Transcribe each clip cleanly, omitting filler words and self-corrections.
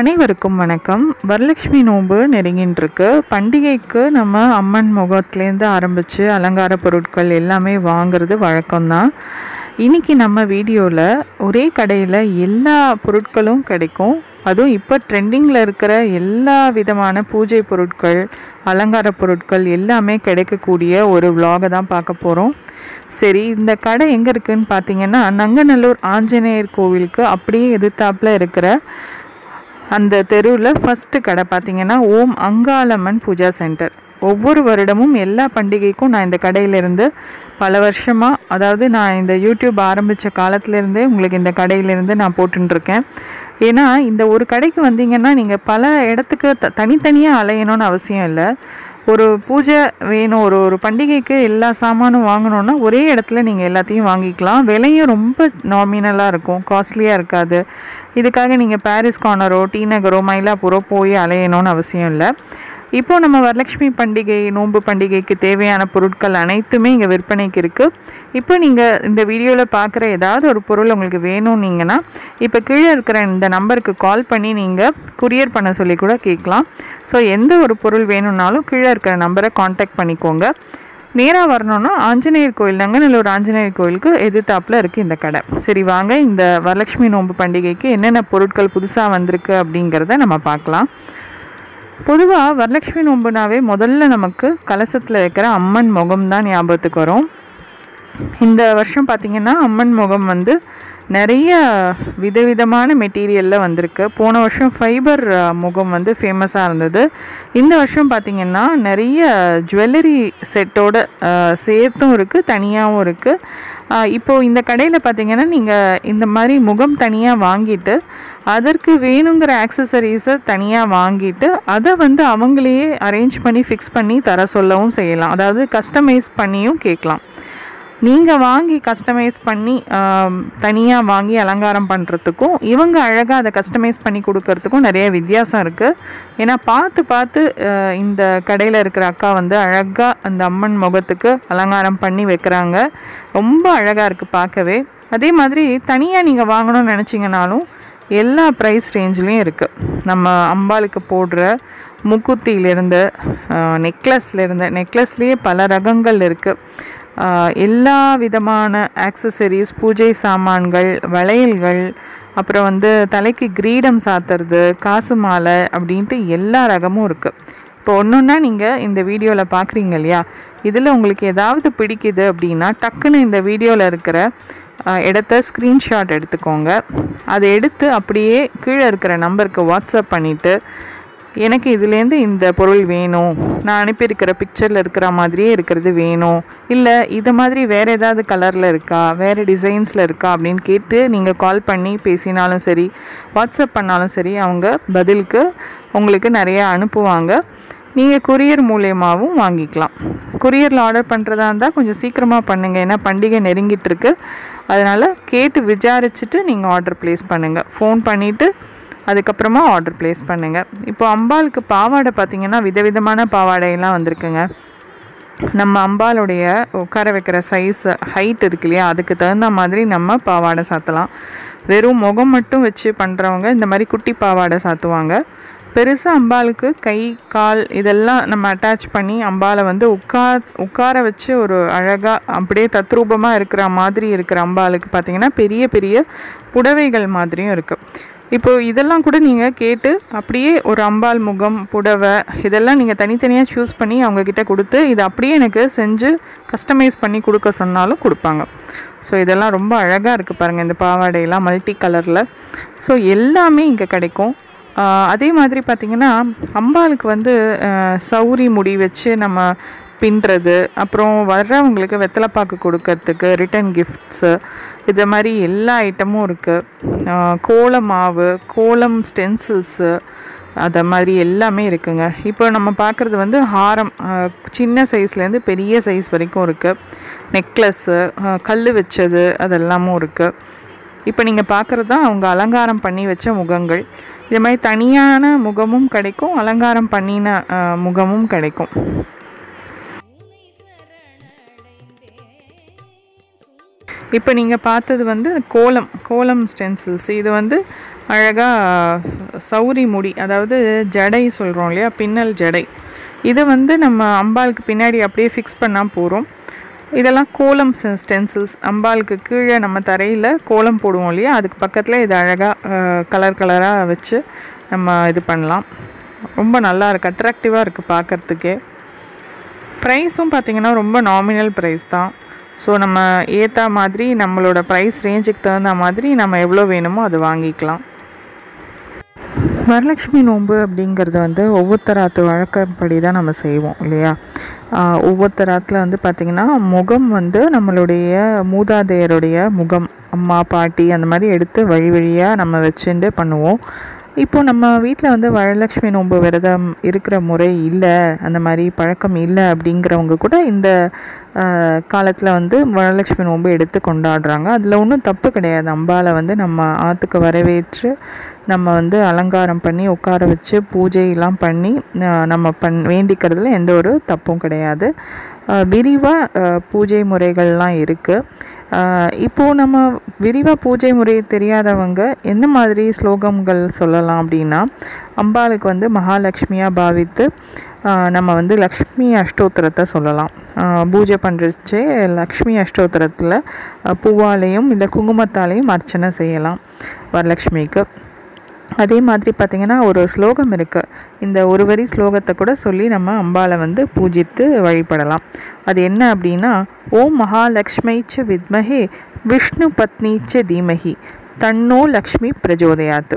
அனைவருக்கும் வணக்கம். வரலட்சுமி நோன்பு நெருங்கின்றிருக்கு. பண்டிகைக்கு நம்ம அம்மன் முகத்துலேருந்து ஆரம்பித்து அலங்கார பொருட்கள் எல்லாமே வாங்கிறது வழக்கம்தான். இன்றைக்கி நம்ம வீடியோவில் ஒரே கடையில் எல்லா பொருட்களும் கிடைக்கும். அதுவும் இப்போ ட்ரெண்டிங்கில் இருக்கிற எல்லா விதமான பூஜை பொருட்கள், அலங்கார பொருட்கள் எல்லாமே கிடைக்கக்கூடிய ஒரு vlog தான் பார்க்க போகிறோம். சரி, இந்த கடை எங்கே இருக்குதுன்னு பார்த்தீங்கன்னா, நங்கநல்லூர் ஆஞ்சநேயர் கோவிலுக்கு அப்படியே எதிர்த்தாப்பில் இருக்கிற அந்த தெருவில் ஃபஸ்ட்டு கடை பார்த்தீங்கன்னா ஓம் அங்காளம்மன் பூஜா சென்டர். ஒவ்வொரு வருடமும் எல்லா பண்டிகைக்கும் நான் இந்த கடையிலேருந்து பல வருஷமாக, அதாவது நான் இந்த யூடியூப் ஆரம்பித்த காலத்துலேருந்தே உங்களுக்கு இந்த கடையிலேருந்து நான் போட்டுருக்கேன். ஏன்னா இந்த ஒரு கடைக்கு வந்தீங்கன்னா நீங்கள் பல இடத்துக்கு தனித்தனியாக அலையணும்னு அவசியம் இல்லை. ஒரு பூஜை வேணும், ஒரு பண்டிகைக்கு எல்லா சாமானும் வாங்கணுன்னா ஒரே இடத்துல நீங்கள் எல்லாத்தையும் வாங்கிக்கலாம். விலையும் ரொம்ப நாமினலாக இருக்கும், காஸ்ட்லியாக இருக்காது. இதுக்காக நீங்கள் பாரிஸ் கார்னரோ டி நகரோ மயிலாப்பூரோ போய் அலையணும்னு அவசியம் இல்லை. இப்போது நம்ம வரலட்சுமி பண்டிகை, நோன்பு பண்டிகைக்கு தேவையான பொருட்கள் அனைத்துமே இங்கே விற்பனைக்கு இருக்குது. இப்போ நீங்கள் இந்த வீடியோவில் பார்க்குற ஏதாவது ஒரு பொருள் உங்களுக்கு வேணும்னீங்கன்னா இப்போ கீழே இருக்கிற இந்த நம்பருக்கு கால் பண்ணி நீங்கள் குரியர் பண்ண சொல்லி கூட கேட்கலாம். ஸோ எந்த ஒரு பொருள் வேணும்னாலும் கீழே இருக்கிற நம்பரை காண்டாக்ட் பண்ணிக்கோங்க. நேராக வரணுன்னா ஆஞ்சநேயர் கோயில், நங்கநல்லூர் ஆஞ்சநேயர் கோயிலுக்கு எதிர்த்தாப்பில் இருக்குது இந்த கடை. சரி வாங்க, இந்த வரலட்சுமி நோன்பு பண்டிகைக்கு என்னென்ன பொருட்கள் புதுசாக வந்திருக்கு அப்படிங்கிறத நம்ம பார்க்கலாம். பொதுவாக வரலட்சுமி நோன்புனாவே முதல்ல நமக்கு கலசத்தில் இருக்கிற அம்மன் முகம் தான் ஞாபகத்துக்கு வரும். இந்த வருஷம் பார்த்திங்கன்னா அம்மன் முகம் வந்து நிறைய விதவிதமான மெட்டீரியலில் வந்திருக்கு. போன வருஷம் ஃபைபர் முகம் வந்து ஃபேமஸாக இருந்தது. இந்த வருஷம் பார்த்திங்கன்னா நிறைய ஜுவல்லரி செட்டோட சேர்த்தும் இருக்குது, தனியாகவும் இருக்குது. இப்போது இந்த கடையில் பார்த்திங்கன்னா நீங்கள் இந்த மாதிரி முகம் தனியாக வாங்கிட்டு அதற்கு வேணுங்கிற ஆக்சசரிஸை தனியாக வாங்கிட்டு அதை வந்து அவங்களையே அரேஞ்ச் பண்ணி ஃபிக்ஸ் பண்ணி தர சொல்லவும் செய்யலாம். அதாவது கஸ்டமைஸ் பண்ணியும் கேட்கலாம். நீங்கள் வாங்கி கஸ்டமைஸ் பண்ணி தனியாக வாங்கி அலங்காரம் பண்ணுறதுக்கும் இவங்க அழகாக அதை கஸ்டமைஸ் பண்ணி கொடுக்கறதுக்கும் நிறைய வித்தியாசம் இருக்குது. ஏன்னா பார்த்து இந்த கடையில் இருக்கிற அக்கா வந்து அழகாக அந்த அம்மன் முகத்துக்கு அலங்காரம் பண்ணி வைக்கிறாங்க. ரொம்ப அழகாக இருக்குது பார்க்கவே. அதே மாதிரி தனியாக நீங்கள் வாங்கணும்னு நினச்சிங்கனாலும் எல்லா ப்ரைஸ் ரேஞ்சிலையும் இருக்குது. நம்ம அம்பாளுக்கு போடுற முக்குத்தியிலேருந்து நெக்லஸ்லேயே பல ரகங்கள் இருக்குது. எல்லா விதமான ஆக்சசரிஸ், பூஜை சாமான்கள், வளையல்கள், அப்புறம் வந்து தலைக்கு கிரீடம் சாத்துறது, காசு மாலை அப்படின்ட்டு எல்லா ரகமும் இருக்குது. இப்போ ஒன்றுன்னா நீங்கள் இந்த வீடியோவில் பார்க்குறீங்க இல்லையா, இதில் உங்களுக்கு ஏதாவது பிடிக்குது அப்படின்னா டக்குன்னு இந்த வீடியோவில் இருக்கிற இடத்த ஸ்க்ரீன்ஷாட் எடுத்துக்கோங்க. அதை எடுத்து அப்படியே கீழே இருக்கிற நம்பருக்கு வாட்ஸ்அப் பண்ணிவிட்டு எனக்கு இதுலேருந்து இந்த பொருள் வேணும், நான் அனுப்பியிருக்கிற பிக்சரில் இருக்கிற மாதிரியே இருக்கிறது வேணும், இல்லை இது மாதிரி வேறு ஏதாவது கலரில் இருக்கா, வேறு டிசைன்ஸில் இருக்கா அப்படின்னு கேட்டு நீங்கள் கால் பண்ணி பேசினாலும் சரி, வாட்ஸ்அப் பண்ணாலும் சரி, அவங்க பதிலுக்கு உங்களுக்கு நிறையா அனுப்புவாங்க. நீங்கள் கொரியர் மூலியமாகவும் வாங்கிக்கலாம். கொரியரில் ஆர்டர் பண்ணுறதா இருந்தால் கொஞ்சம் சீக்கிரமாக பண்ணுங்கள், ஏன்னா பண்டிகை நெருங்கிட்டுருக்கு. அதனால் கேட்டு விசாரிச்சுட்டு நீங்கள் ஆர்டர் ப்ளேஸ் பண்ணுங்கள். ஃபோன் பண்ணிவிட்டு அதுக்கப்புறமா ஆர்டர் ப்ளேஸ் பண்ணுங்கள். இப்போ அம்பாளுக்கு பாவாடை பார்த்திங்கன்னா விதவிதமான பாவாடையெல்லாம் வந்திருக்குங்க. நம்ம அம்பாளுடைய உட்கார வைக்கிற சைஸ், ஹைட் இருக்கு இல்லையா, அதுக்கு தகுந்த மாதிரி நம்ம பாவாடை சாத்தலாம். வெறும் முகம் மட்டும் வச்சு பண்ணுறவங்க இந்த மாதிரி குட்டி பாவாடை சாத்துவாங்க. பெருசாக அம்பாளுக்கு கை, கால் இதெல்லாம் நம்ம அட்டாச் பண்ணி அம்பாளை வந்து உட்கார வச்சு ஒரு அழகாக அப்படியே தத்ரூபமாக இருக்கிற மாதிரி இருக்கிற அம்பாளுக்கு பார்த்திங்கன்னா பெரிய பெரிய புடவைகள் மாதிரியும் இருக்குது. இப்போது இதெல்லாம் கூட நீங்கள் கேட்டு அப்படியே ஒரு அம்பாள் முகம், புடவை இதெல்லாம் நீங்கள் தனித்தனியாக சூஸ் பண்ணி அவங்கக்கிட்ட கொடுத்து இதை அப்படியே எனக்கு செஞ்சு கஸ்டமைஸ் பண்ணி கொடுக்க சொன்னாலும் கொடுப்பாங்க. ஸோ இதெல்லாம் ரொம்ப அழகாக இருக்குது பாருங்கள், இந்த பாவாடையெல்லாம் மல்டி கலரில். ஸோ எல்லாமே இங்கே கிடைக்கும். அதே மாதிரி பார்த்திங்கன்னா அம்பாளுக்கு வந்து சௌரி முடி வச்சு நம்ம பின்னுறது, அப்புறம் வர்றவங்களுக்கு வெத்தலைப்பாக்கு கொடுக்கறதுக்கு ரிட்டன் கிஃப்ட்ஸு, இது மாதிரி எல்லா ஐட்டமும் இருக்குது. கோலம் மாவு, கோலம் ஸ்டென்சில்ஸு, அதை மாதிரி எல்லாமே இருக்குங்க. இப்போ நம்ம பார்க்குறது வந்து ஹாரம், சின்ன சைஸ்லேருந்து பெரிய சைஸ் வரைக்கும் இருக்குது. நெக்லஸ்ஸு, கல் வச்சது அதெல்லாமும் இருக்குது. இப்போ நீங்கள் பார்க்குறது தான் அவங்க அலங்காரம் பண்ணி வச்ச முகங்கள். இது மாதிரி தனியான முகமும் கிடைக்கும், அலங்காரம் பண்ணின முகமும் கிடைக்கும். இப்போ நீங்கள் பார்த்தது வந்து கோலம் ஸ்டென்சில்ஸ். இது வந்து அழகாக சௌரி முடி, அதாவது ஜடை சொல்கிறோம் இல்லையா, பின்னல் ஜடை, இதை வந்து நம்ம அம்பாளுக்கு பின்னாடி அப்படியே ஃபிக்ஸ் பண்ணால் போகிறோம். இதெல்லாம் கோலம் ஸ்டென்சில்ஸ். அம்பாளுக்கு கீழே நம்ம தரையில் கோலம் போடுவோம் இல்லையா, அதுக்கு பக்கத்தில் இது அழகாக கலர் கலராக வச்சு நம்ம இது பண்ணலாம். ரொம்ப நல்லா இருக்குது, அட்ராக்டிவாக இருக்குது பார்க்குறதுக்கே. ப்ரைஸும் பார்த்திங்கன்னா ரொம்ப நாமினல் ப்ரைஸ் தான். ஸோ நம்ம ஏற்ற மாதிரி நம்மளோட ப்ரைஸ் ரேஞ்சுக்கு தகுந்த மாதிரி நம்ம எவ்வளோ வேணுமோ அது வாங்கிக்கலாம். வரலட்சுமி நோன்பு அப்படிங்கிறது வந்து ஒவ்வொருத்தராத்து வழக்கப்படி தான் நம்ம செய்வோம் இல்லையா. ஒவ்வொருத்தராத்தில் வந்து பார்த்திங்கன்னா முகம் வந்து நம்மளுடைய மூதாதையருடைய முகம், அம்மா பாட்டி அந்த மாதிரி எடுத்து வழி வழியாக நம்ம வச்சுட்டு பண்ணுவோம். இப்போது நம்ம வீட்டில் வந்து வரலட்சுமி நோன்பு விரதம் இருக்கிற முறை இல்லை, அந்த மாதிரி பழக்கம் இல்லை அப்படிங்கிறவங்க கூட இந்த காலத்தில் வந்து வரலட்சுமி நோன்பு எடுத்து கொண்டாடுறாங்க. அதில் ஒன்றும் தப்பு கிடையாது. அம்பாவை வந்து நம்ம ஆற்றுக்கு வரவேற்று நம்ம வந்து அலங்காரம் பண்ணி உட்கார வச்சு பூஜையெல்லாம் பண்ணி நம்ம வேண்டிக்கிறதுல எந்த ஒரு தப்பும் கிடையாது. விரிவாக பூஜை முறைகள்லாம் இருக்குது. இப்போது நம்ம விரிவாக பூஜை முறை தெரியாதவங்க என்ன மாதிரி ஸ்லோகங்கள் சொல்லலாம் அப்படின்னா, அம்பாளுக்கு வந்து மகாலட்சுமியாக பாவித்து நம்ம வந்து லக்ஷ்மி அஷ்டோத்திரத்தை சொல்லலாம். பூஜை பண்ணுறச்சே லக்ஷ்மி அஷ்டோத்திரத்தில் பூவாலையும் இல்லை குங்குமத்தாலையும் அர்ச்சனை செய்யலாம் வரலட்சுமிக்கு. அதே மாதிரி பார்த்திங்கன்னா ஒரு ஸ்லோகம் இருக்குது. இந்த ஒரு வரி ஸ்லோகத்தை கூட சொல்லி நம்ம அம்பாவை வந்து பூஜித்து வழிபடலாம். அது என்ன அப்படின்னா, ஓம் மகாலட்சுமிச்ச வித்மஹே விஷ்ணு பத்னிச்ச தீமஹி தன்னோ லக்ஷ்மி பிரஜோதயாத்.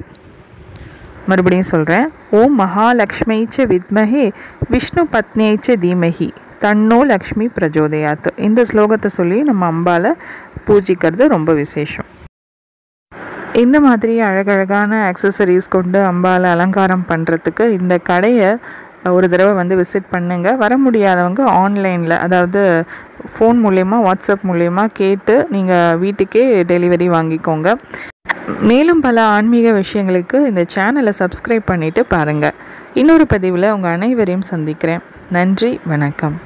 மறுபடியும் சொல்கிறேன். ஓம் மகாலட்சுமிச்ச வித்மஹே விஷ்ணு பத்னிச்ச தீமஹி தன்னோ லக்ஷ்மி பிரஜோதயாத். இந்த ஸ்லோகத்தை சொல்லி நம்ம அம்பாவை பூஜிக்கிறது ரொம்ப விசேஷம். இந்த மாதிரி அழகழகான ஆக்சசரிஸ் கொண்டு அம்பாவை அலங்காரம் பண்ணுறதுக்கு இந்த கடையை ஒரு தடவை வந்து விசிட் பண்ணுங்கள். வர முடியாதவங்க ஆன்லைனில், அதாவது ஃபோன் மூலயமா வாட்ஸ்அப் மூலயமா கேட்டு நீங்கள் வீட்டுக்கே டெலிவரி வாங்கிக்கோங்க. மேலும் பல ஆன்மீக விஷயங்களுக்கு இந்த சேனலை சப்ஸ்கிரைப் பண்ணிவிட்டு பாருங்கள். இன்னொரு பதிவில் உங்கள் அனைவரையும் சந்திக்கிறேன். நன்றி, வணக்கம்.